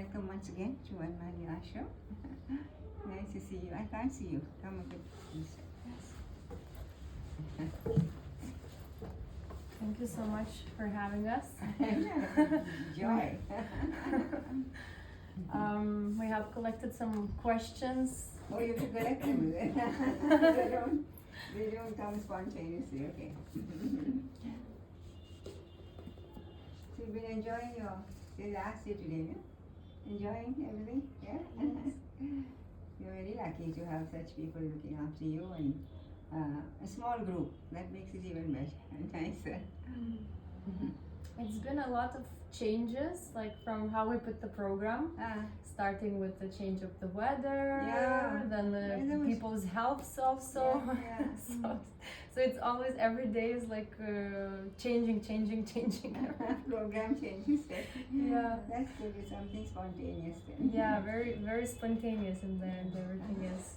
welcome once again to Vanamali Ashram. Nice to see you. I can't see you. Come a bit closer. Yes. Thank you so much for having us. Joy. We have collected some questions. Oh, you have to collect them. They don't come spontaneously. Okay. So you've been enjoying your last day today, no? Enjoying everything? Yeah? Yes. You're very lucky to have such people looking after you and a small group. That makes it even better and nicer. It's been a lot of changes, like from how we put the program, starting with the change of the weather, then the people's health also. So it's always, every day is like changing. Program changes. Yeah. That's good. It's something spontaneous then. Yeah, very, very spontaneous in the end, everything is.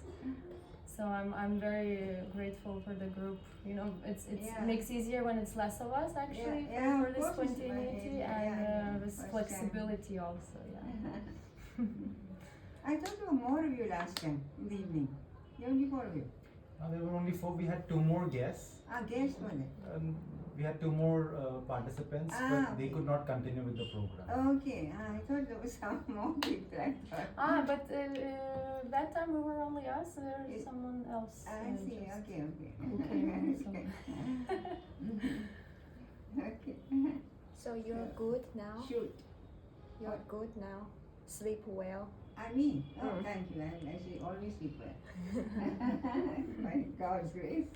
So I'm very grateful for the group. You know, it makes easier when it's less of us actually for this spontaneity and this flexibility also. Yeah. I thought there were more of you last time in the evening. There were only 4 of you. There were only 4. We had 2 more guests. Guests were there. We had 2 more participants, but they could not continue with the program. Okay, I thought there was some more people. I thought. But that time we were only us. There's someone else. I see. Okay. Okay. So you're good now? Shoot. You're good now? Sleep well? I mean, thank you. I actually always sleep well. By God's grace.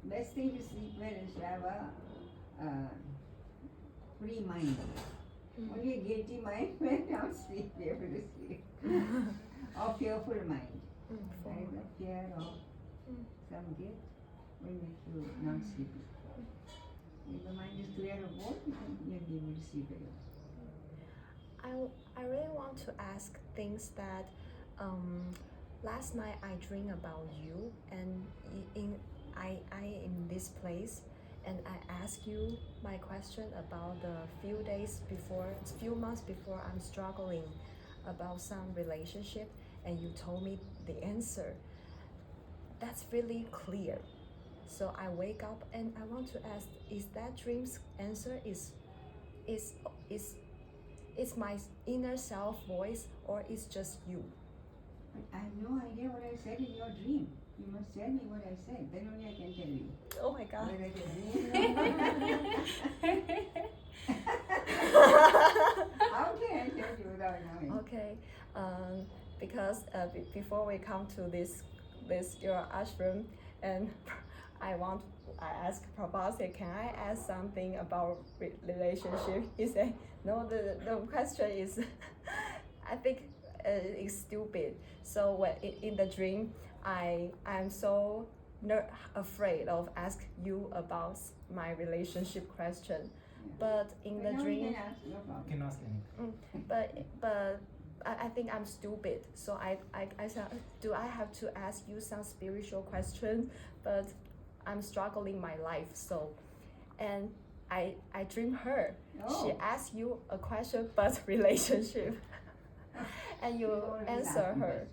Best thing to sleep well is to have a free mind. Only a guilty mind will not be able to sleep. Or fearful mind. Either fear or some guilt will make you not sleepy. If the mind is clear of both, you'll be able to sleep well. I really want to ask things that last night I dreamed about you, and I in this place, and I ask you my question about the few months before I'm struggling about some relationship, and you told me the answer. That's really clear. So I wake up and I want to ask, is that dream's answer is my inner self voice, or is just you? But I have no idea what I said in your dream. You must tell me what I said, then only I can tell you. Oh my God. Whether it is how can I tell you without knowing? Okay, because before we come to this your ashram, and I asked Prabhupada, can I ask something about relationship? He said, no, the question is, I think it's stupid. So when in the dream, I'm so afraid of ask you about my relationship question. But in the dream, You can ask anything. but I think I'm stupid. So I said, do I have to ask you some spiritual question? But I'm struggling my life, so, and I dream her. She asked you a question but relationship, and you answer her.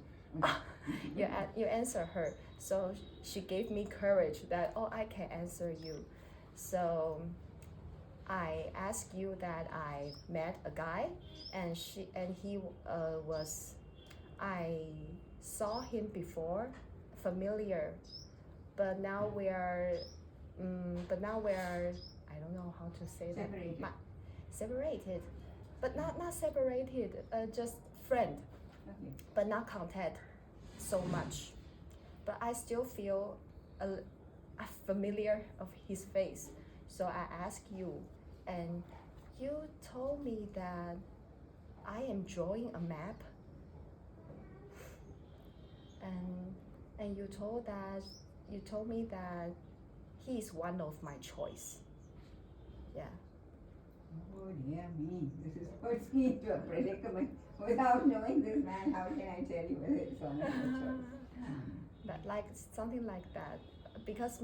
You answer her. So she gave me courage that I can answer you. So I asked you that I met a guy, and he was, I saw him before, familiar. But now we are, I don't know how to say Separated. that. Separated, but not separated. Just friend, but not contact so much. But I still feel a familiar of his face. So I asked you, and you told me that I am drawing a map, and you told me that he is one of my choice. Yeah. Oh dear me, this is puts me into a predicament. Without knowing this man, how can I tell you whether it's one of my choice? But like something like that, because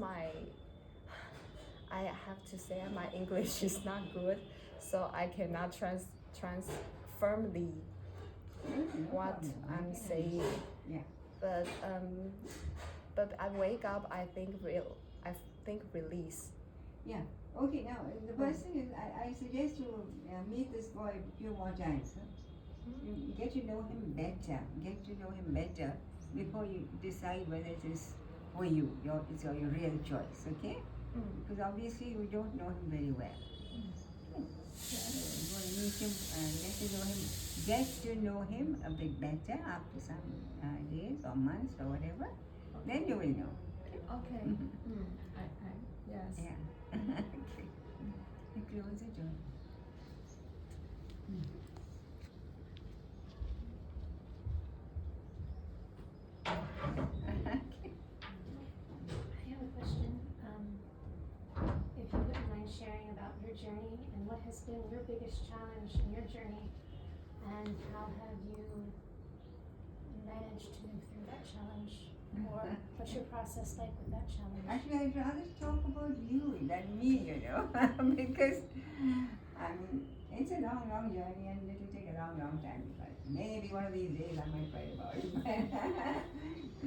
I have to say my English is not good, so I cannot transformly what I'm saying. Yeah. But I wake up. I think release. Yeah. Okay. Now the first thing is I suggest you meet this boy a few more times. Huh? You get to know him better. Get to know him better before you decide whether it is for you. It's your real choice. Okay? Because obviously you don't know him very well. Okay. You want to meet him, get to know him a bit better after some days or months or whatever. Then you will know. Okay. Yes. Yeah. Okay. You close the door. I have a question. If you wouldn't mind sharing about your journey and what has been your biggest challenge in your journey, and how have you managed to move through that challenge, or what's your process like with that challenge? Actually, I'd rather talk about you than me, because it's a long, long journey and it will take a long, long time to fight. Maybe one of these days I might fight about it.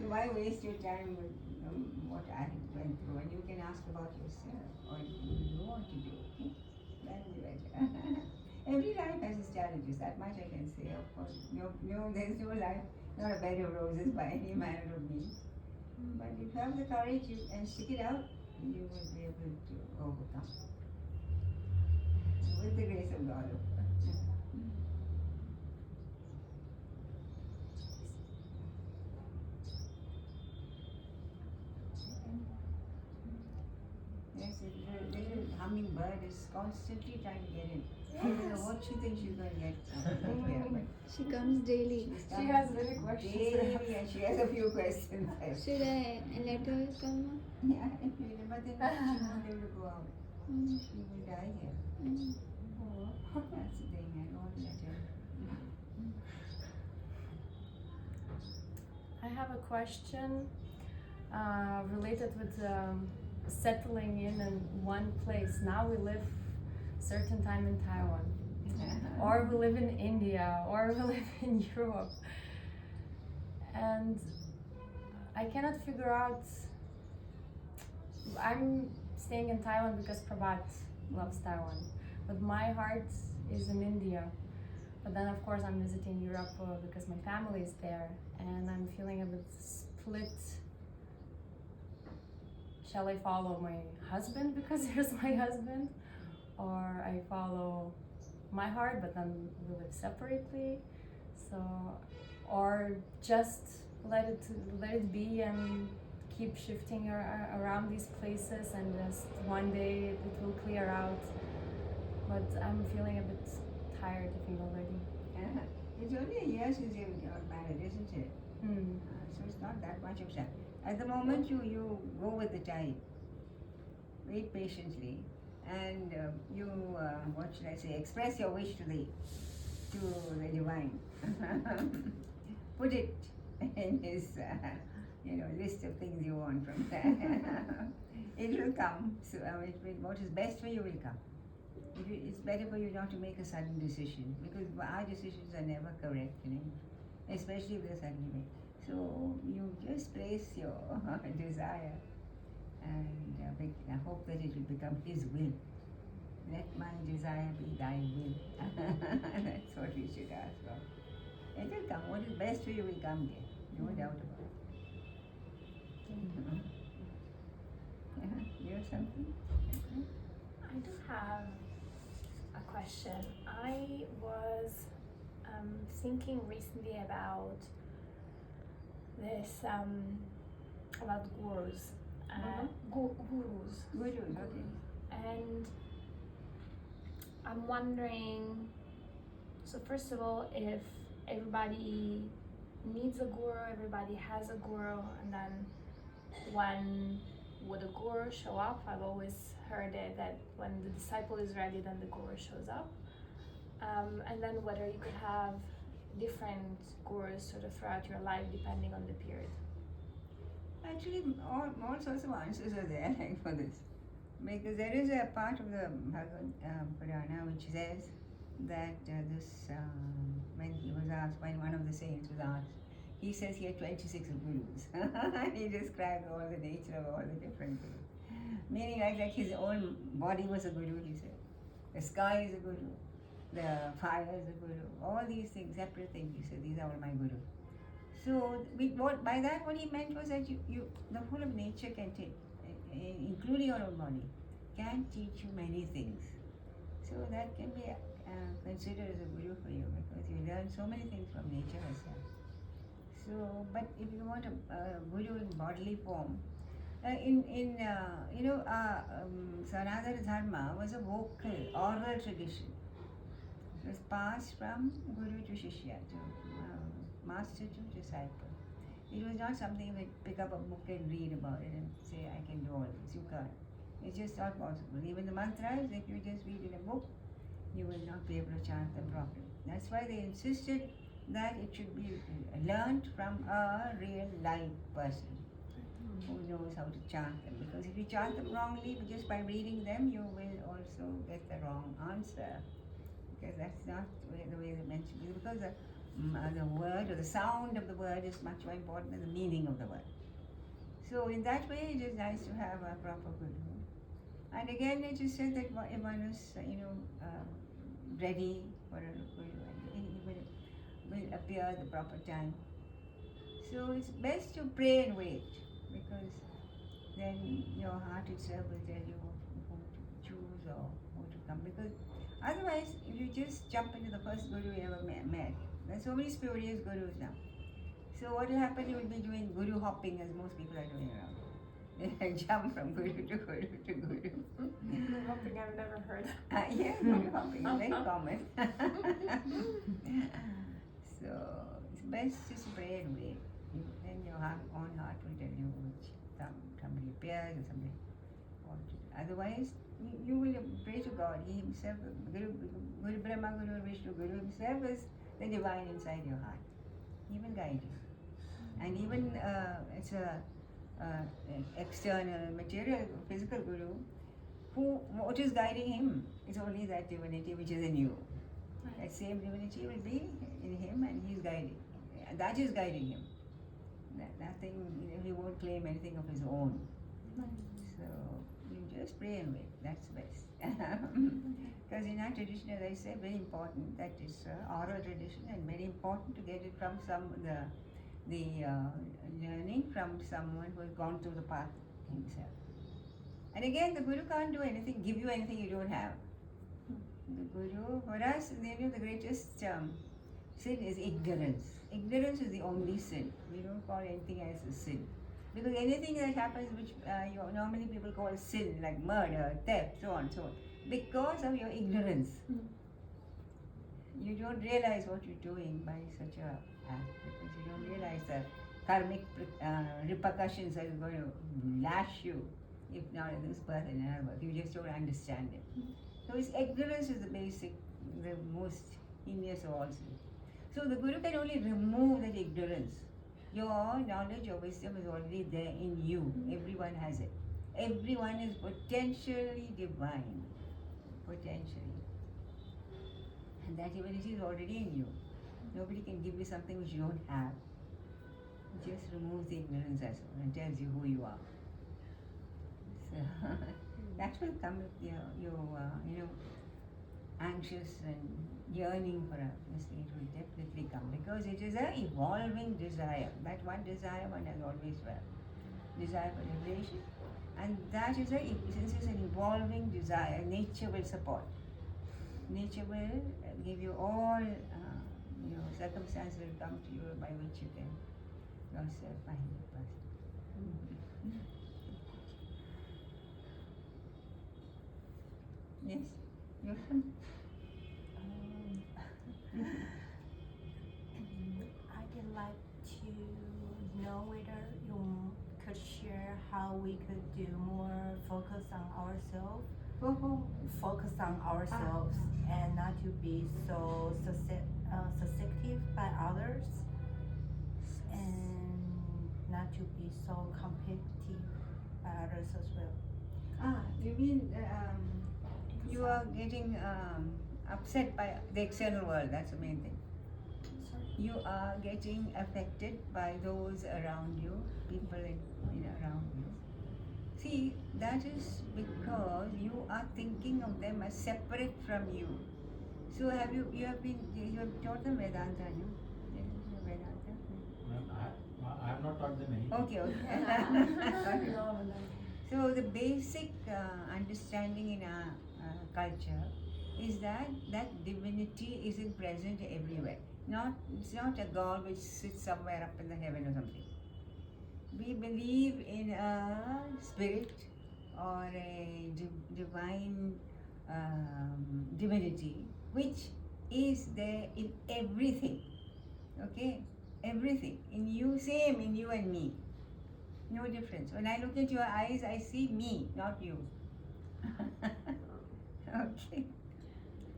Why waste your time with what I went through? And you can ask about yourself or what you want to do. Okay? That will be better. Every life has its challenges, that much I can say. Of course, there's no life, not a bed of roses by any manner of means. But if you have the courage and stick it out, you will be able to overcome. With the grace of God, of course. Yes, the little hummingbird is constantly trying to get in. I don't know what she thinks she's going to get here, but She comes daily. She has many questions. daily, and she has a few questions. Should I let her come? Yeah, but then she won't be able to go out. She will die here. That's the thing, I don't want to let her. I have a question related with settling in one place. Now we live certain time in Taiwan, or we live in India, or we live in Europe, and I cannot figure out. I'm staying in Taiwan because Prabhat loves Taiwan, but my heart is in India. But then of course I'm visiting Europe because my family is there, and I'm feeling a bit split. Shall I follow my husband because here's my husband, or I follow my heart but then we live separately? So, or just let it be and keep shifting around these places, and just one day it will clear out. But I'm feeling a bit tired, I think, already. It's only a year since you got married, isn't it? So it's not that much of time. At the moment, you go with the tide. Wait patiently, and you what should I say? Express your wish to the divine. Put it in his list of things you want from there. It will come. So what is best for you will come. It's better for you not to make a sudden decision, because our decisions are never correct, especially if they're suddenly made. So you just place your desire and hope that it will become His will. Let my desire be Thy will. That's what we should ask for. It will come. What is best for you will come there. No doubt about it. You have something? I do have a question. I was thinking recently about this, about gurus. Gurus. Gurus, okay. And I'm wondering, so first of all, if everybody needs a guru, everybody has a guru, and then when would a guru show up? I've always heard it that when the disciple is ready, then the guru shows up. And then whether you could have different gurus sort of throughout your life depending on the period. Actually, all sorts of answers are there for this. Because there is a part of the Bhagavad Purana which says that when he was asked, when one of the saints was asked, he says he had 26 gurus. He described all the nature of all the different gurus. Meaning like his own body was a guru, he said. The sky is a guru. The fire is a guru. All these things, separate things, he said, these are all my guru. So by that what he meant was that you the whole of nature can take, including your own body, can teach you many things. So that can be considered as a guru for you, because you learn so many things from nature herself. So, but if you want a guru in bodily form, Sanatana Dharma was a vocal, oral tradition. It was passed from guru to shishya, to master to disciple. It was not something you would pick up a book and read about it and say, I can do all this. You can't. It's just not possible. Even the mantras, if you just read in a book, you will not be able to chant them properly. That's why they insisted that it should be learnt from a real live person who knows how to chant them. Because if you chant them wrongly, just by reading them, you will also get the wrong answer. Because that's not the way they mention it. Because the word or the sound of the word is much more important than the meaning of the word. So in that way, it is nice to have a proper guru. And again, it is said that if one is, ready for a guru, he will appear at the proper time. So it's best to pray and wait, because then your heart itself will tell you who to choose or who to come. Because otherwise, if you just jump into the first guru you ever met, there's so many spurious gurus now. So what will happen? You will be doing guru hopping, as most people are doing around. They jump from guru to guru to guru. Guru hopping, I've never heard. Yeah, guru hopping is very common. So it's best just pray and wait. Then your own heart will tell you which somebody appears or somebody. Otherwise, you will pray to God. He himself, Guru Brahma, Guru Vishnu, Guru himself is the divine inside your heart. He will guide you. And even it's an external, material, physical guru, what is guiding him is only that divinity which is in you. That same divinity will be in him, and he is guiding. That is guiding him. Nothing, he won't claim anything of his own. So you just pray and wait. That's best. Because in our tradition, as I said, very important that is oral tradition, and very important to get it from learning from someone who has gone through the path himself. And again, the guru can't do anything, give you anything you don't have. The guru, for us, the greatest sin is ignorance. Ignorance is the only sin. We don't call anything else a sin. Because anything that happens which normally people call sin, like murder, theft, so on, because of your ignorance. You don't realize what you're doing by such a act, because you don't realize the karmic repercussions that are going to lash you, if not in this birth and another birth. You just don't understand it. So ignorance is the basic, the most heinous of all sins. So the guru can only remove that ignorance. Your knowledge, your wisdom is already there in you. Everyone has it. Everyone is potentially divine. Potentially. And that divinity is already in you. Nobody can give you something which you don't have. It just removes the ignorance as well and tells you who you are. So that will come if you're anxious and yearning for a mistake. It will definitely come, because it is an evolving desire. That one desire one has always felt. Desire for liberation. And that is since it's an evolving desire, nature will support. Nature will give you all, circumstances will come to you by which you can yourself find the person. Yes? Your son? I'd like to know whether you could share how we could do more focus on ourselves. Focus on ourselves and not to be so susceptible by others, and not to be so competitive by others as well. You mean you are getting upset by the external world. That's the main thing. You are getting affected by those around you, people around you. See, that is because you are thinking of them as separate from you. So you have taught them Vedanta, no? Vedanta? I have not taught them anything. Okay. So the basic understanding in our culture is that divinity isn't present everywhere. It's not a God which sits somewhere up in the heaven or something. We believe in a spirit or a divine divinity which is there in everything. Okay? Everything. In you, same in you and me. No difference. When I look at your eyes, I see me, not you. Okay?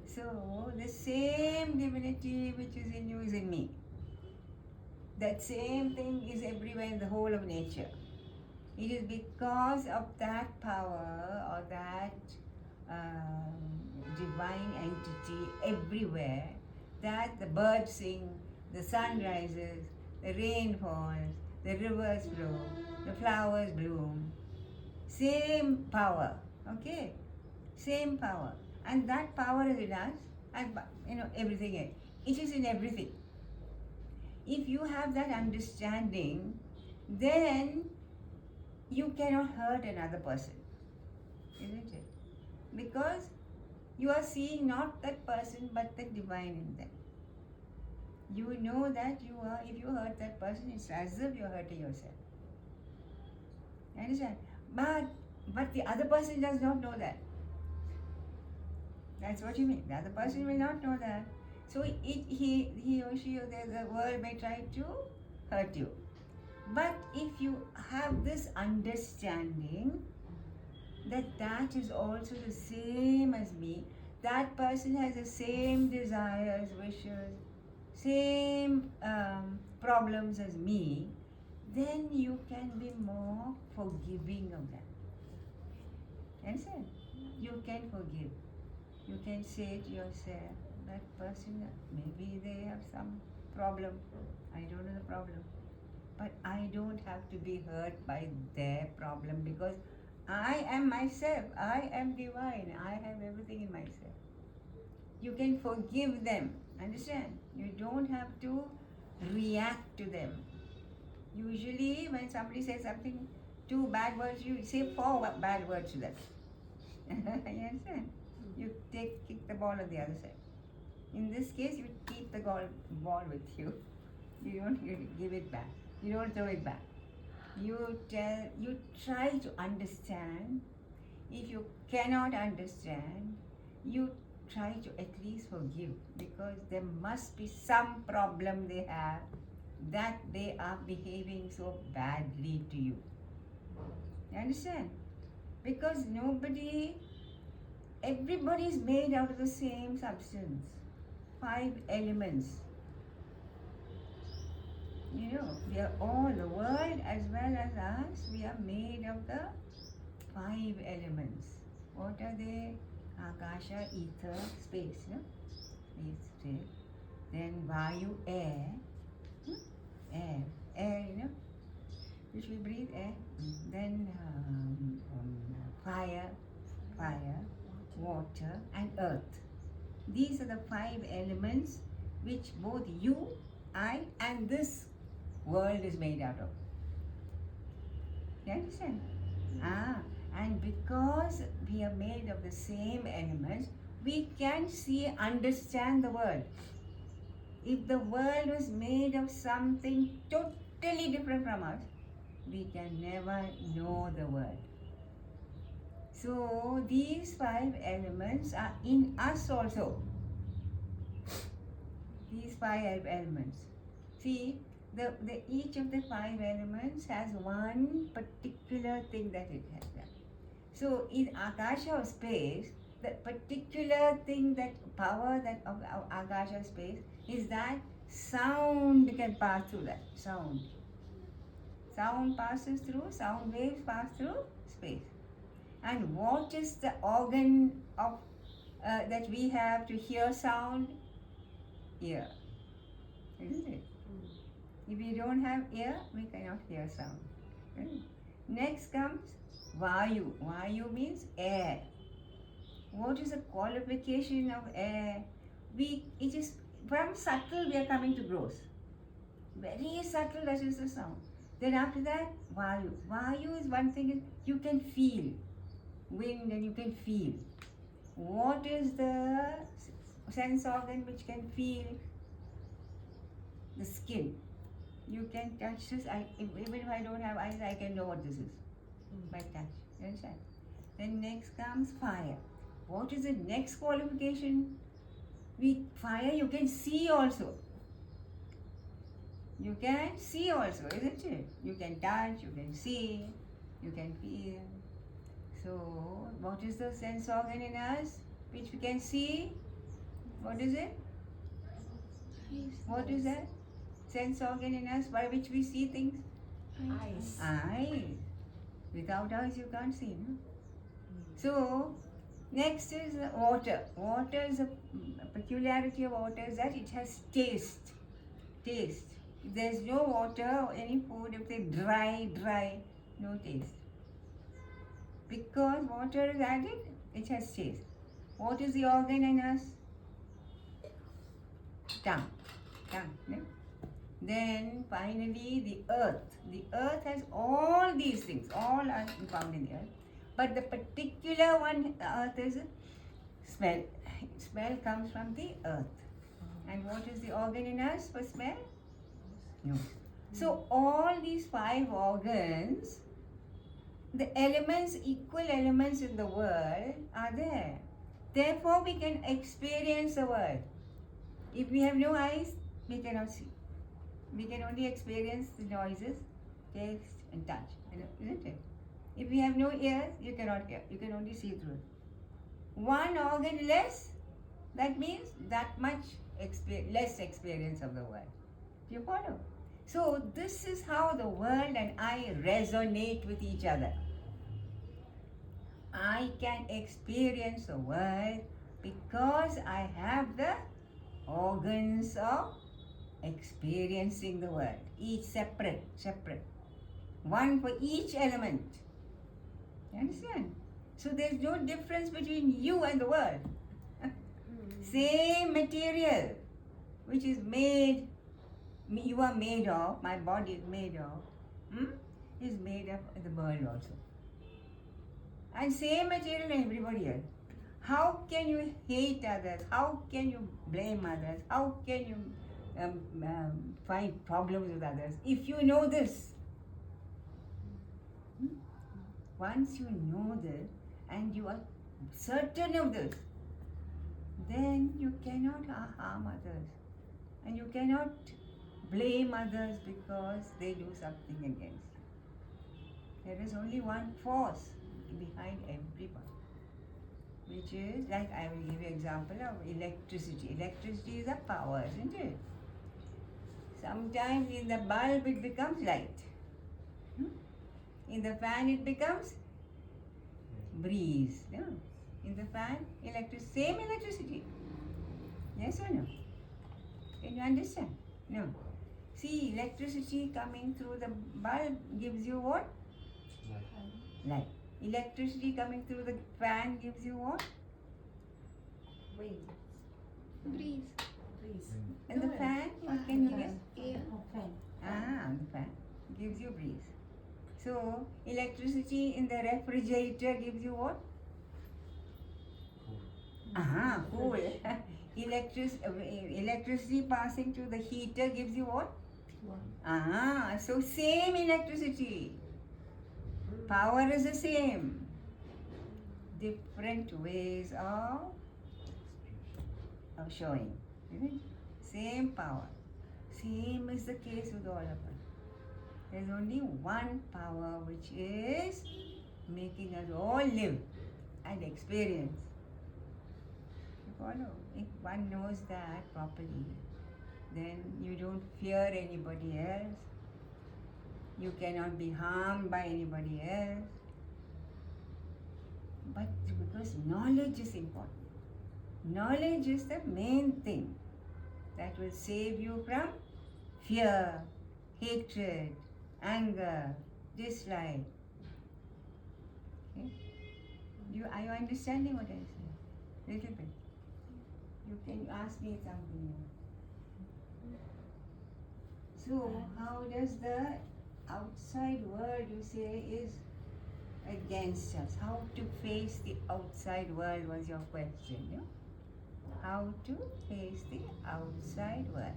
So, the same divinity which is in you is in me. That same thing is everywhere in the whole of nature. It is because of that power or that divine entity everywhere that the birds sing, the sun rises, the rain falls, the rivers flow, the flowers bloom. Same power, okay? Same power. And that power is in us and everything else. It is in everything. If you have that understanding, then you cannot hurt another person, isn't it? Because you are seeing not that person but the divine in them. You know that if you hurt that person, it's as if you're hurting yourself. You understand? But the other person does not know that. That's what you mean. The other person will not know that. So he or she or the world may try to hurt you. But if you have this understanding that is also the same as me, that person has the same desires, wishes, same problems as me, then you can be more forgiving of them. Understand? You can forgive. You can say to yourself, that person, maybe they have some problem. I don't know the problem. But I don't have to be hurt by their problem because I am myself. I am divine. I have everything in myself. You can forgive them. Understand? You don't have to react to them. Usually when somebody says something, 2 bad words, you say 4 bad words to them. You understand? You kick the ball on the other side. In this case, you keep the ball with you. You don't give it back. You don't throw it back. You try to understand. If you cannot understand, you try to at least forgive, because there must be some problem they have that they are behaving so badly to you. You understand? Because everybody is made out of the same substance. 5 elements. We are all, the world as well as us, we are made of the 5 elements. What are they? Akasha, ether, space, no? Space. Then Vayu, air. Air, which we breathe, air. Then fire, water, and earth. These are the 5 elements which both you, I, and this world is made out of. You understand? And because we are made of the same elements, we can understand the world. If the world was made of something totally different from us, we can never know the world. So these 5 elements are in us also. These 5 elements. See, each of the 5 elements has one particular thing that it has done. So in Akasha or space, the particular thing, that power that of Akasha space is that sound can pass through that. Sound passes through, sound waves pass through space. And what is the organ of that we have to hear sound? Ear. Isn't it? If we don't have ear, we cannot hear sound. Right? Next comes Vayu. Vayu means air. What is the qualification of air? It is from subtle we are coming to gross. Very subtle, that is the sound. Then after that, Vayu. Vayu is one thing, you can feel. Wind and you can feel. What is the sense organ which can feel? The skin. You can touch this. Even if I don't have eyes, I can know what this is by touch. You understand? Then next comes fire. What is the next qualification? Fire you can see also. You can see also, isn't it? You can touch, you can see, you can feel. So, what is the sense organ in us which we can see? What is it? What is that? Sense organ in us by which we see things? Eyes. Eyes. Without eyes you can't see, no? So, next is water. Water is a peculiarity of water is that it has taste. Taste. If there's no water or any food, if they dry, no taste. Because water is added, it has taste. What is the organ in us? Tongue. No? Then finally the earth. The earth has all these things. All are found in the earth. But the particular one, earth is smell. Smell comes from the earth. And what is the organ in us for smell? Nose. So all these 5 organs, the elements, equal elements in the world are there. Therefore we can experience the world. If we have no eyes, we cannot see. We can only experience the noises, taste and touch, isn't it? If we have no ears, you cannot hear. You can only see through it. One organ less, that means that much less experience of the world. Do you follow? So this is how the world and I resonate with each other. I can experience the world because I have the organs of experiencing the world. Each separate. One for each element. You understand? So there's no difference between you and the world. Same material which is made, you are made of, my body is made of, is made of the world also. And same material in everybody else. How can you hate others? How can you blame others? How can you find problems with others if you know this? Once you know this and you are certain of this, then you cannot harm others and you cannot blame others because they do something against you. There is only one force behind everyone, which is, like I will give you example of electricity. Electricity is a power, isn't it? Sometimes in the bulb it becomes light. In the fan it becomes breeze. No? In the fan, same electricity. Yes or no? Can you understand? No. See, electricity coming through the bulb gives you what? Light. Electricity coming through the fan gives you what? Wind. Breeze. Breeze. And the fan, what can you get? Air. The fan gives you breeze. So, electricity in the refrigerator gives you what? Cool. Electricity passing to the heater gives you what? So same electricity. Power is the same. Different ways of showing. Isn't it? Same power. Same is the case with all of us. There is only one power which is making us all live and experience. You follow? If one knows that properly, then you don't fear anybody else. You cannot be harmed by anybody else. But because knowledge is important. Knowledge is the main thing that will save you from fear, hatred, anger, dislike. Okay? Are you understanding what I say? Little bit. You can ask me something more. So, how does the outside world, you say, is against us? How to face the outside world was your question, no? How to face the outside world,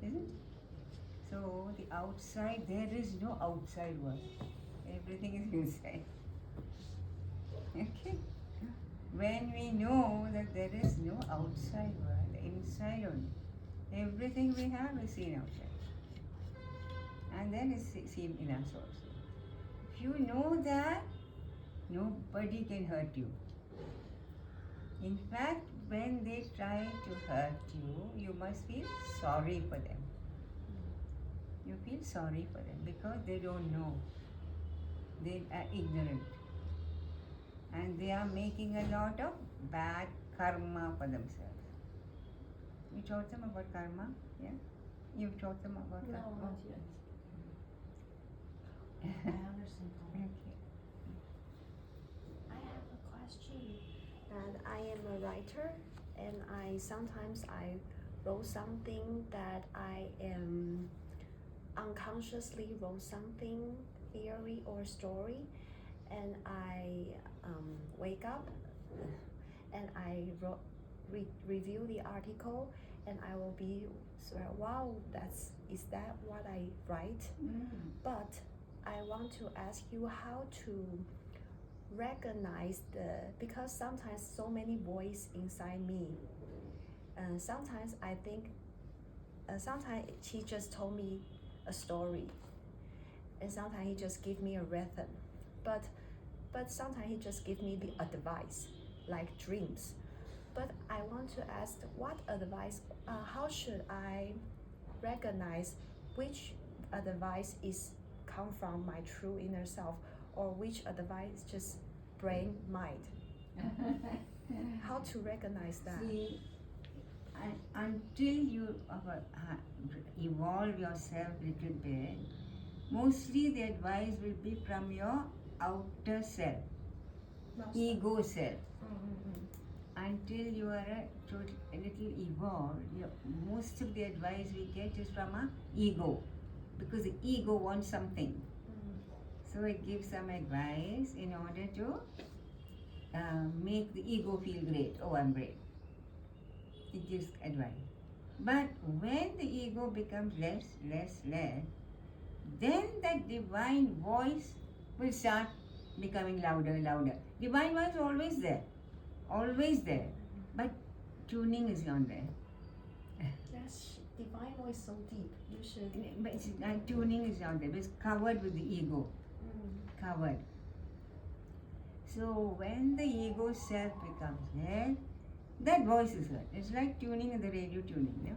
isn't it? So, the outside, there is no outside world. Everything is inside. Okay? When we know that there is no outside world, inside only, everything we have is seen outside. And then it's seen in us also. If you know that, nobody can hurt you. In fact, when they try to hurt you, you must feel sorry for them. You feel sorry for them because they don't know. They are ignorant. And they are making a lot of bad karma for themselves. You taught them about karma? Yeah? You taught them about karma? No, not yet. I understand. Okay. I have a question. And I am a writer, and sometimes I wrote something that I am unconsciously wrote something, theory or story, and I wake up and I review the article, and I will be wow, is that what I write? But I want to ask you how to recognize because sometimes so many voices inside me. Sometimes I think, sometimes he just told me a story, and sometimes he just give me a rhythm, but sometimes he just give me the advice, like dreams. But I want to ask, what advice? How should I recognize which advice is come from my true inner self, or which advice just brain mind? How to recognize that? See, until you evolve yourself a little bit, mostly the advice will be from your outer self, ego self. Until you are a little evolved, most of the advice we get is from our ego, because the ego wants something. So it gives some advice in order to make the ego feel great. Oh, I'm great. It gives advice. But when the ego becomes less, then that divine voice will start becoming louder. Divine voice is always there. But tuning is not there. Yes, divine voice so deep. You should. But tuning is not there. It's covered with the ego. Covered. So when the ego self becomes there, that voice is heard. It's like tuning in the radio tuning, no?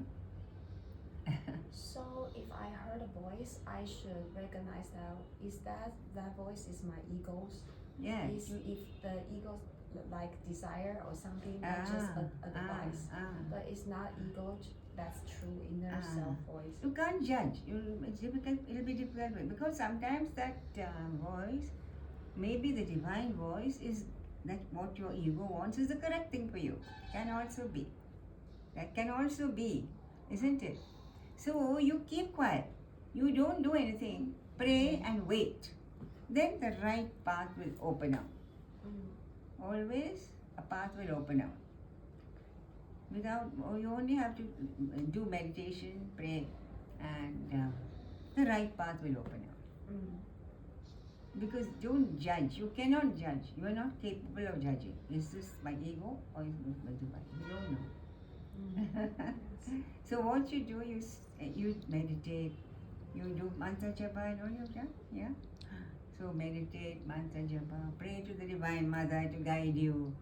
So if I heard a voice, I should recognize that voice is my ego's. Yes. If the ego like desire or something, not just a device, but it's not ego. That's true inner self voice. You can't judge. It's difficult. It'll be difficult because sometimes that voice, maybe the divine voice, is that what your ego wants is the correct thing for you. Can also be. That can also be, isn't it? So you keep quiet. You don't do anything. Pray and wait. Then the right path will open up. Always a path will open up. You only have to do meditation, pray, and the right path will open up. Because don't judge. You cannot judge. You are not capable of judging. Is this my ego or is this my divine? You don't know. So what you do, you meditate. You do mantra japa and all you've done, yeah? So meditate, mantra japa, pray to the Divine Mother to guide you.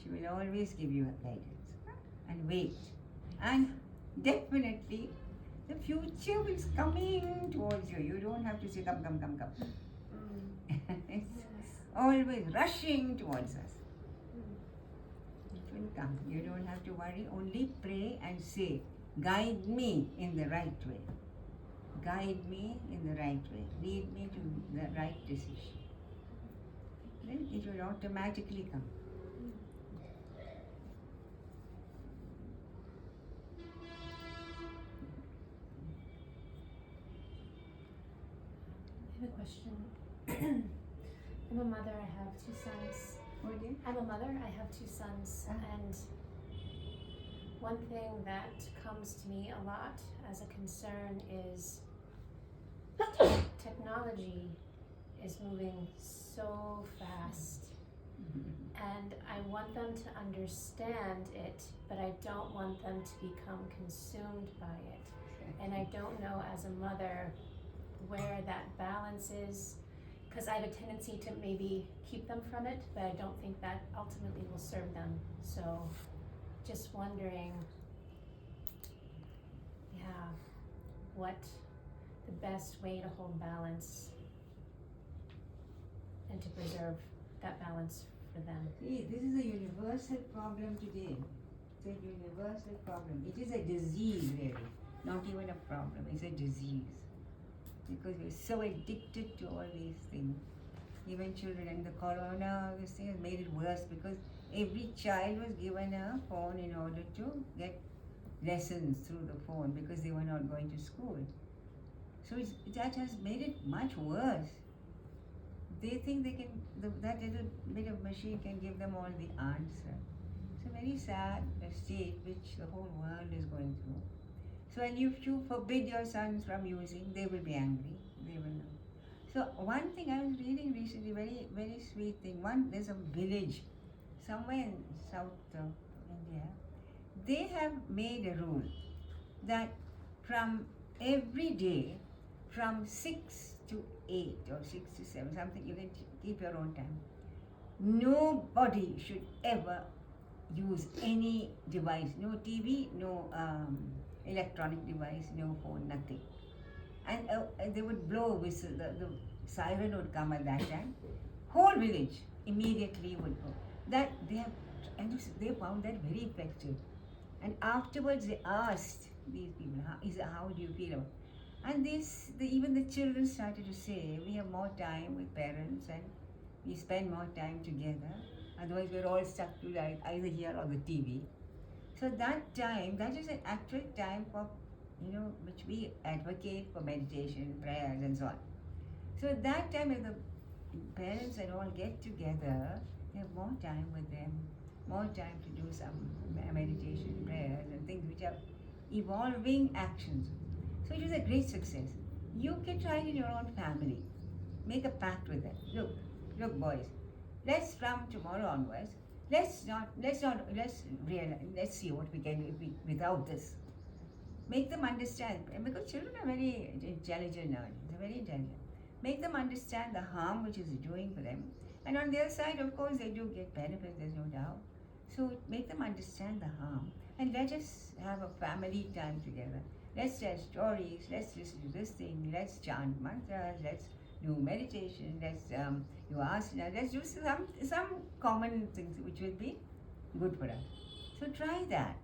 She will always give you guidance. And wait. And definitely the future is coming towards you. You don't have to say come. It's always rushing towards us. will come. You don't have to worry. Only pray and say, guide me in the right way. Guide me in the right way. Lead me to the right decision. Then it will automatically come. I have a question. I'm a mother, I have 2 sons. What do you? I'm a mother, I have 2 sons, and one thing that comes to me a lot as a concern is technology is moving so fast, and I want them to understand it, but I don't want them to become consumed by it. And I don't know as a mother where that balance is, because I have a tendency to maybe keep them from it, but I don't think that ultimately will serve them. So just wondering, what the best way to hold balance and to preserve that balance for them. See, this is a universal problem today. It's a universal problem. It is a disease, really. Not even a problem. It's a disease. Because we're so addicted to all these things. Even children, and the corona, this thing has made it worse because every child was given a phone in order to get lessons through the phone because they were not going to school. So that has made it much worse. They think they can, that little bit of machine can give them all the answer. It's a very sad state which the whole world is going through. So when if you forbid your sons from using, they will be angry. They will know. So one thing I was reading recently, very, very sweet thing. There's a village somewhere in south of India. They have made a rule that from every day, from 6 to 8 or 6 to 7, something, you can keep your own time. Nobody should ever use any device, no TV, no electronic device, no phone, nothing. And they would blow a whistle, the siren would come at that time. Whole village immediately would go. That they have, and they found that very effective. And afterwards they asked these people, how do you feel about it? And even the children started to say, we have more time with parents and we spend more time together. Otherwise we're all stuck to either here or the TV. So that time, that is an actual time for, which we advocate for meditation, prayers and so on. So that time if the parents and all get together, they have more time with them, more time to do some meditation, prayers and things which are evolving actions. So it is a great success. You can try it in your own family. Make a pact with them. Look boys, let's from tomorrow onwards, let's see what we can do without this. Make them understand, because children are very intelligent now, they're very intelligent. Make them understand the harm which is doing for them. And on their side, of course, they do get benefits, there's no doubt. So make them understand the harm. And let us have a family time together. Let's tell stories, let's listen to this thing, let's chant mantras, let's do meditation, let's do asana, let's do some common things which will be good for us. So try that.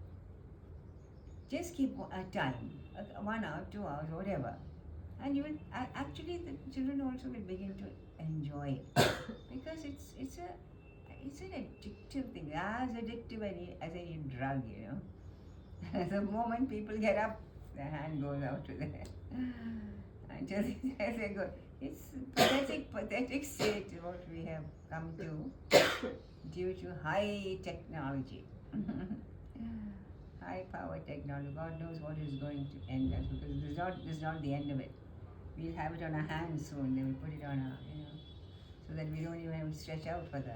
Just keep a time, 1 hour, 2 hours, whatever. And you will, actually the children also will begin to enjoy it. Because it's an addictive thing, as addictive as any drug, The moment people get up, the hand goes out to there. Until they go. It's pathetic state what we have come to due to high technology. High power technology. God knows what is going to end us, because this is not the end of it. We'll have it on our hands soon, then we put it on our, so that we don't even have to stretch out for the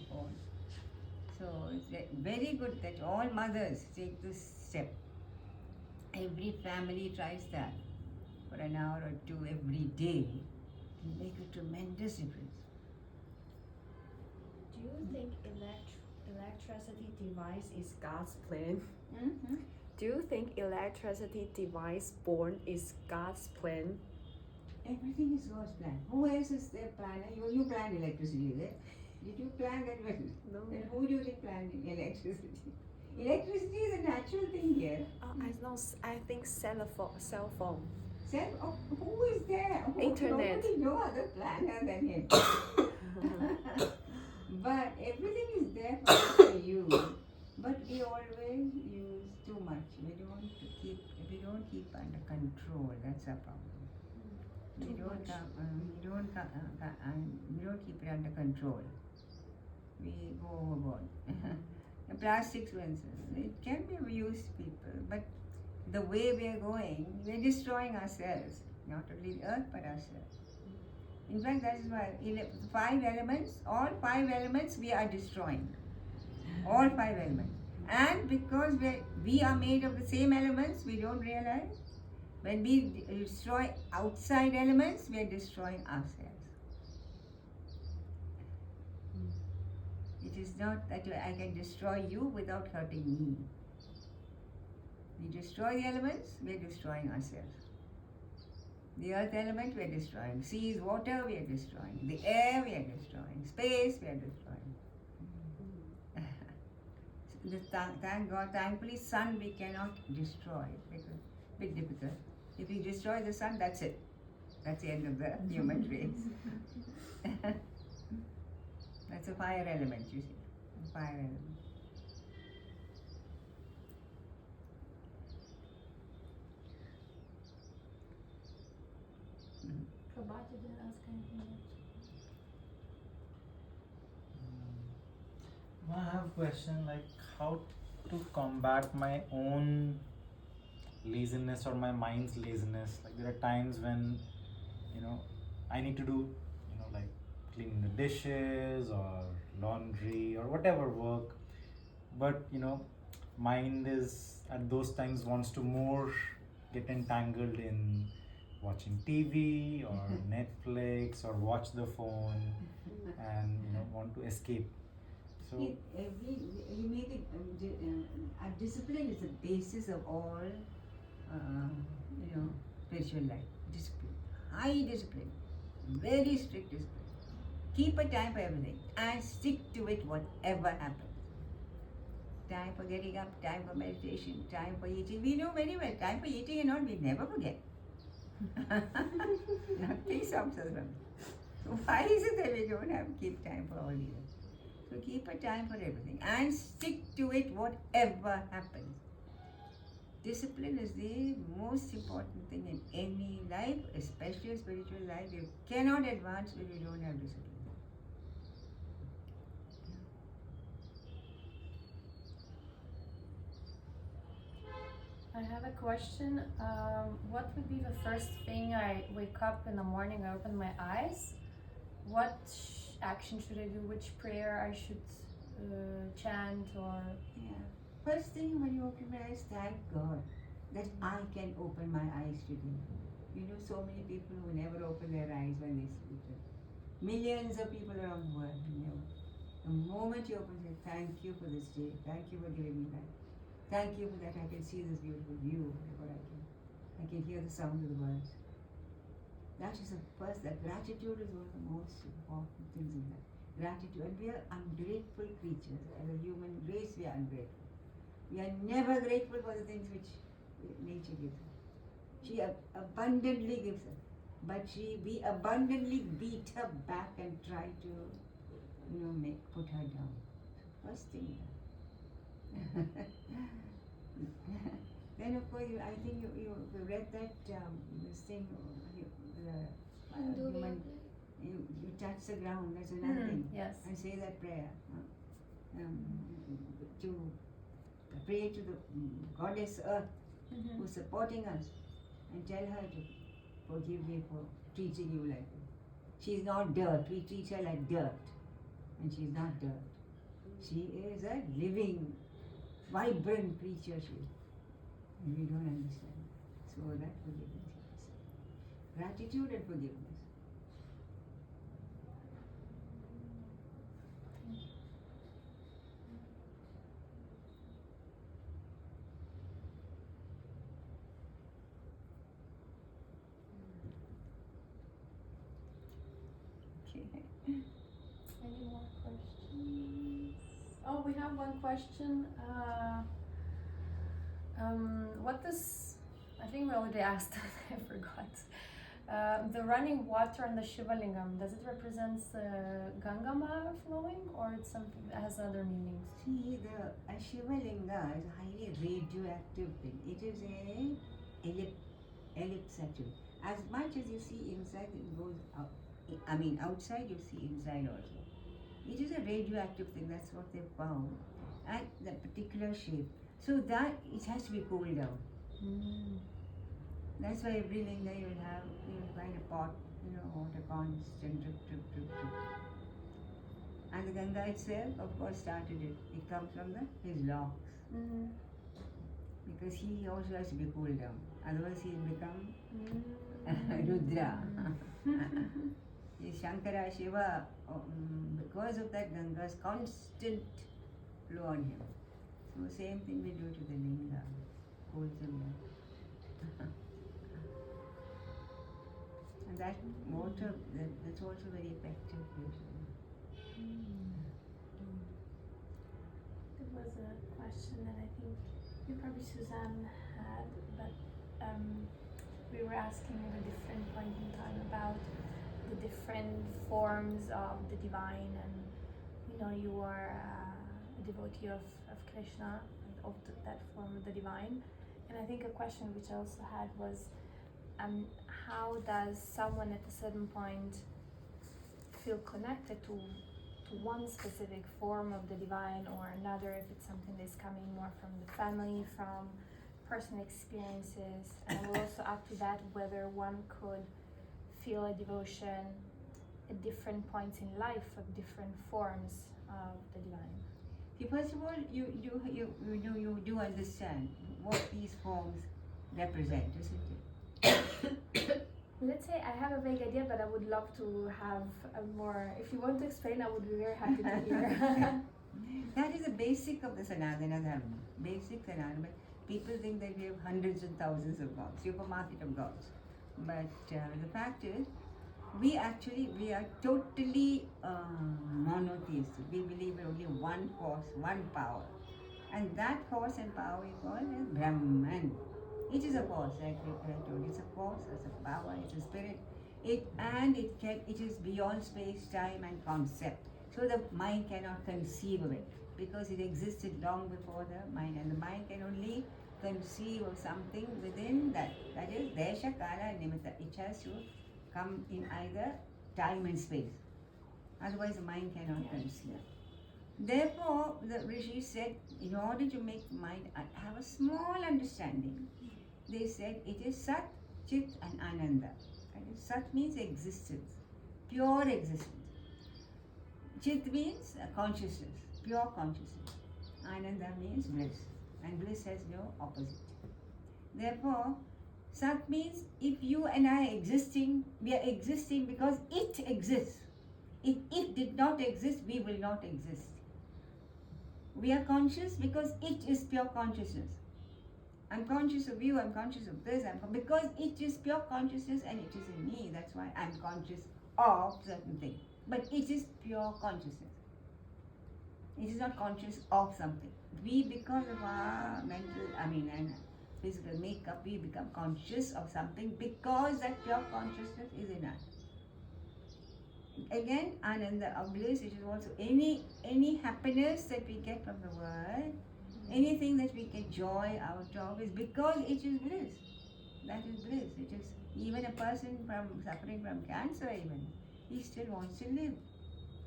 phone. So it's very good that all mothers take this step. Every family tries that for an hour or two every day. It will make a tremendous difference. Do you think electricity device is God's plan? Mm-hmm. Do you think electricity device born is God's plan? Everything is God's plan. Who else is their planner? You plan electricity, is it? Did you plan that well? No. Then who do you think planned electricity? Electricity is a natural thing here. I know. I think cell phone. Who is there? Internet. Nobody, no other planner than him. But everything is there for you. But we always use too much. We don't keep under control. That's our problem. We don't keep it under control. We go overboard. The plastics, for instance, it can be of use to people, but the way we are going, we're destroying ourselves. Not only the earth, but ourselves. In fact, that is why all five elements we are destroying. All five elements. And because we are made of the same elements, we don't realize. When we destroy outside elements, we are destroying ourselves. It is not that I can destroy you without hurting me. We destroy the elements, we are destroying ourselves. The earth element we are destroying. Sea is water, we are destroying. The air we are destroying. Space we are destroying. Thank God, thankfully, sun we cannot destroy because it's a bit difficult. If we destroy the sun, that's it. That's the end of the human race. That's a fire element, you see. A fire element. Prabhat, you didn't ask anything yet. I have a question like how to combat my own laziness or my mind's laziness. Like there are times when, I need to do, like cleaning the dishes or laundry or whatever work. But, mind is at those times wants to more get entangled in watching TV or Netflix or watch the phone and, want to escape. So You make it. Discipline is the basis of all, spiritual life. Discipline, high discipline, very strict discipline. Keep a time for everything and stick to it, whatever happens. Time for getting up, time for meditation, time for eating. We know very well. Time for eating and all, we never forget. Nothing stops us from. So why is it that we don't keep time for all these? So keep a time for everything and stick to it whatever happens. Discipline is the most important thing in any life, especially a spiritual life. You cannot advance when you don't have discipline. I have a question. What would be the first thing I wake up in the morning, I open my eyes? What action should I do? Which prayer I should chant or... Yeah. First thing when you open your eyes, thank God that I can open my eyes today. So many people who never open their eyes when they sleep. Millions of people around the world never. The moment you open it, thank you for this day. Thank you for giving me life. Thank you for that I can see this beautiful view. I can hear the sound of the birds. That is the first. That gratitude is one of the most important things in life. Gratitude. And we are ungrateful creatures. As a human race, we are ungrateful. We are never grateful for the things which nature gives us. She abundantly gives us. But we abundantly beat her back and try to, put her down. First thing. Then of course, I think you read that this thing. You touch the ground. That's another thing. Yes. And say that prayer. To pray to the goddess Earth, who's supporting us, and tell her to forgive me for treating you like this. She's not dirt. We treat her like dirt, and she's not dirt. She is a living, vibrant creature. And we don't understand. So that forgiveness. Gratitude and forgiveness. Any more questions? we have one question. What does, I think we already asked, I forgot. The running water on the Shiva Lingam, does it represent Ganga flowing, or it's something that has other meanings? See, the Shiva Linga is a highly radioactive thing. It is a ellipse actually. As much as you see inside, it goes out. I mean, outside you see inside also. It is a radioactive thing, that's what they found at that particular shape. So that it has to be cooled down. That's why every linga you will find a pot, water constant drip. And the Ganga itself, of course, started it. It comes from his locks. Because he also has to be cooled down. Otherwise he will become Rudra. Shankara, Shiva, because of that Ganga's constant flow on him. So same thing we do to the linga, cools him down. And that water, that's also very effective. There was a question that I think probably Suzanne had, but we were asking at a different point in time about the different forms of the divine, and we know you are a devotee of Krishna, of that form of the divine. And I think a question which I also had was, how does someone at a certain point feel connected to one specific form of the divine or another, if it's something that's coming more from the family, from personal experiences? And I will also add to that whether one could feel a devotion at different points in life of different forms of the divine. See, first of all, you do understand what these forms represent, isn't it? Let's say I have a vague idea, but I would love to have a more. If you want to explain, I would be very happy to hear. That is the basic of the Sanatana Dharma. Basic Sanatana. People think that we have hundreds and thousands of gods, supermarket of gods. But the fact is, we are totally monotheistic. We believe in only one force, one power. And that force and power we call as Brahman. It is a force, like I told you. It's a force, it's a power, it's a spirit. It is beyond space, time and concept. So the mind cannot conceive of it, because it existed long before the mind, and the mind can only conceive of something within that. That is Desha, Kala and Nimitta. It has to come in either time and space. Otherwise the mind cannot conceive. Therefore, the Rishi said, in order to make mind have a small understanding, they said it is Sat, Chit and Ananda. Sat means existence, pure existence. Chit means consciousness, pure consciousness. Ananda means bliss, and bliss has no opposite. Therefore, Sat means if you and I are existing, we are existing because it exists. If it did not exist, we will not exist. We are conscious because it is pure consciousness. I'm conscious of you, I'm conscious of this, because it is pure consciousness and it is in me. That's why I'm conscious of certain thing. But it is pure consciousness. It is not conscious of something. We, because of our mental, and physical makeup, we become conscious of something because that pure consciousness is in us. Again, Ananda of bliss, it is also any happiness that we get from the world, anything that we get joy out of is because it is bliss. That is bliss. It is even a person suffering from cancer even, he still wants to live.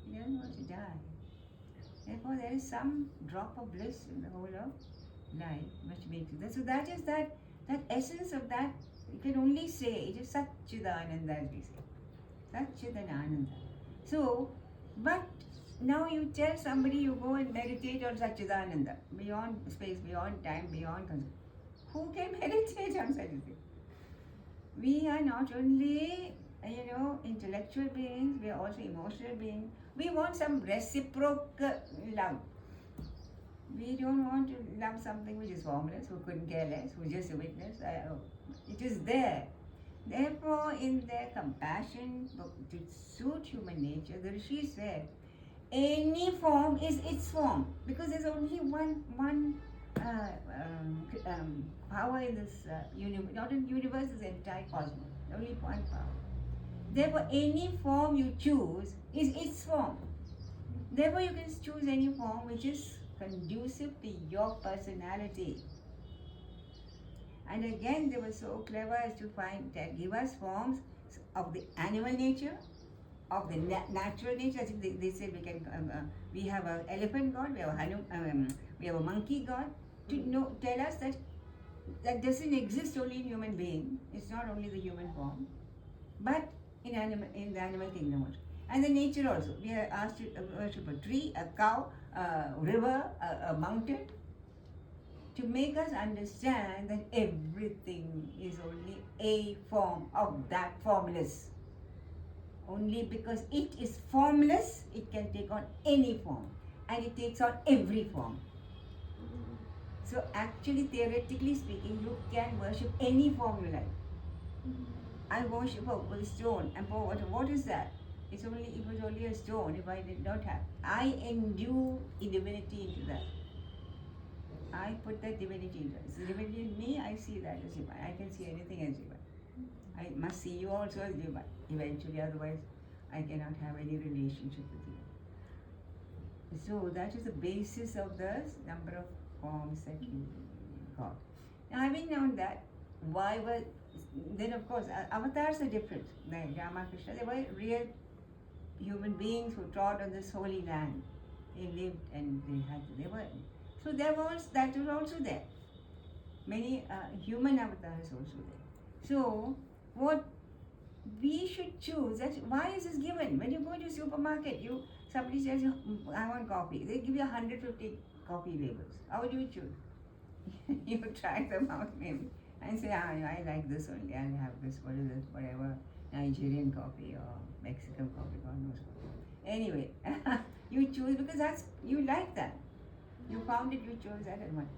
He doesn't want to die. Therefore, there is some drop of bliss in the whole of life which makes it. So that is that essence of that. You can only say it is Satchidananda, as we say. Satchidananda. So, but now you tell somebody you go and meditate on Satchidananda, beyond space, beyond time, beyond concept. Who can meditate on such a thing? We are not only, intellectual beings, we are also emotional beings. We want some reciprocal love. We don't want to love something which is formless, who couldn't care less, who is just a witness. It is there. Therefore, in their compassion to suit human nature, the Rishi said, any form is its form, because there's only one power in this universe, not in universe, is the entire cosmos. Only one power. Therefore, any form you choose is its form. Therefore, you can choose any form which is conducive to your personality. And again, they were so clever as to give us forms of the animal nature, of the natural nature. I think they said we have an elephant god, we have a monkey god, to tell us that doesn't exist only in human being. It's not only the human form, but in the animal kingdom also. And the nature also. We are asked to worship a tree, a cow, a river, a mountain, to make us understand that everything is only a form of that formless. Only because it is formless, it can take on any form, and it takes on every form. So actually, theoretically speaking, you can worship any form you like. I worship a stone, and what is that? It was only a stone. If I did not have, I endue divinity into that. I put that divinity into it. It's the divinity in me. I see that as divine. I can see anything as divine. I must see you also as divine eventually, otherwise I cannot have any relationship with you. So that is the basis of the number of forms that we got. Now, having known that, then of course avatars are different. Like Rama, Krishna, they were real human beings who trod on this holy land. They lived and so that was also there. Many human avatars also there. So what we should choose, why is this given? When you go to a supermarket, somebody says, I want coffee. They give you 150 coffee labels. How do you choose? You try them out maybe and say, I like this only, I'll have this, what is it, whatever, Nigerian coffee or Mexican coffee, God knows what. Anyway, you choose because you like that. You found it, you chose that and one.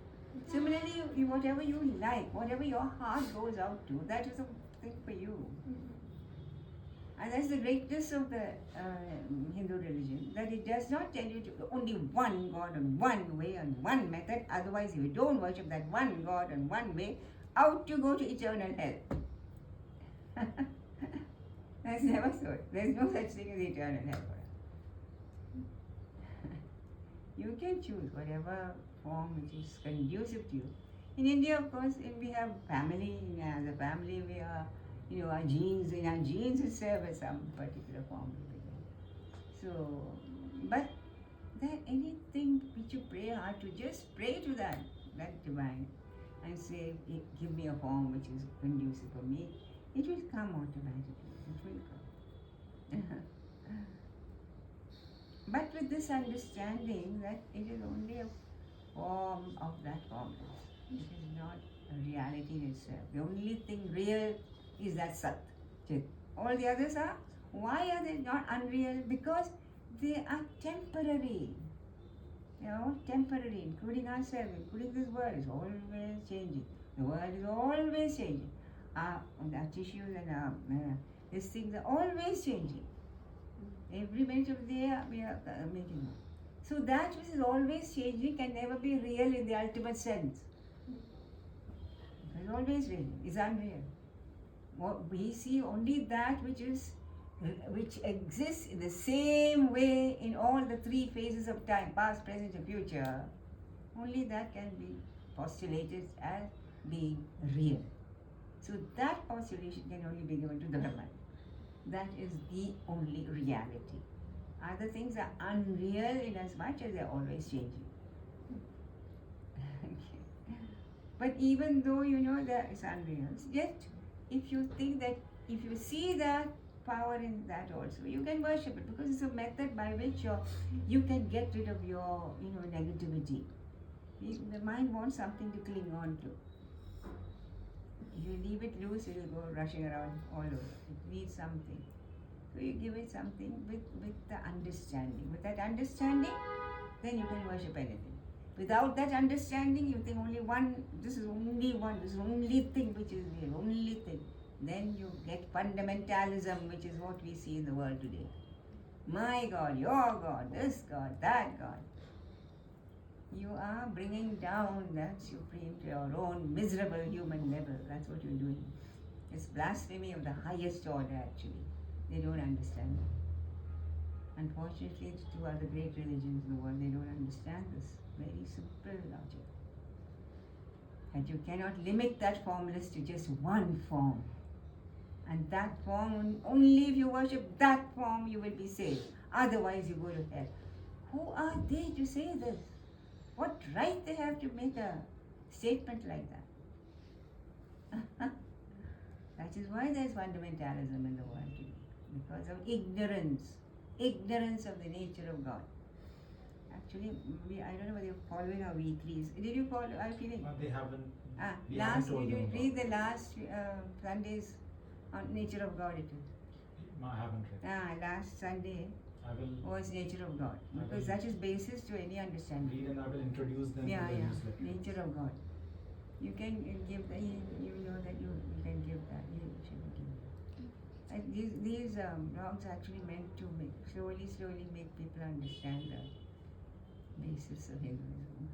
Similarly, whatever you like, whatever your heart goes out to, that is a thing for you. And that's the greatness of the Hindu religion, that it does not tell you to only one God and one way and one method. Otherwise, if you don't worship that one God and one way, out you go to eternal hell. That's never so. There's no such thing as eternal hell. You can choose whatever form which is conducive to you. In India, of course, we have family. As a family, we are, our genes. In our genes itself is some particular form. So, but anything which you pray hard to, just pray to that divine, and say, give me a form which is conducive for me. It will come automatically. It will come. But with this understanding that it is only a form of that formless. It is not a reality in itself. The only thing real is that Sat, Chit. All the others are, why are they not unreal? Because they are temporary. They are all temporary, including ourselves, including this world is always changing. The world is always changing. Our tissues and these things are always changing. Every minute of the day we are making more. So that which is always changing can never be real in the ultimate sense. It is always real. It's unreal. We see only that which exists in the same way in all the three phases of time, past, present, and future. Only that can be postulated as being real. So that postulation can only be given to the Brahman. That is the only reality. Other things are unreal in as much as they are always changing. But even though you know that it's unreal, yet if you think that, if you see that power in that also, you can worship it, because it's a method by which you can get rid of your negativity. The mind wants something to cling on to. If you leave it loose, it will go rushing around all over. It needs something. So you give it something with the understanding. With that understanding, then you can worship anything. Without that understanding, you think this is only thing which is real, only thing. Then you get fundamentalism, which is what we see in the world today. my God, your God, this God, that God. You are bringing down that supreme to your own miserable human level. That's what you're doing. It's blasphemy of the highest order, actually. They don't understand it. Unfortunately, it's two other great religions in the world. They don't understand this very simple logic. That you cannot limit that formless to just one form. And that form, only if you worship that form, you will be saved. Otherwise, you go to hell. Who are they to say this? What right they have to make a statement like that? That is why there is fundamentalism in the world today. Because of ignorance. Ignorance of the nature of God. Actually, I don't know whether you're following our weeklies. Did you follow our feeling? They haven't. We Last, haven't told did you them about read it. the last Sunday's on nature of God? It is. I haven't read. Last Sunday I will was nature of God. I Because will that is basis to any understanding. read and I will introduce them to the newsletter. Nature of God. You can give that, you know that you can give that. You should give that. And these blogs actually meant to slowly make people understand the basis of Hinduism.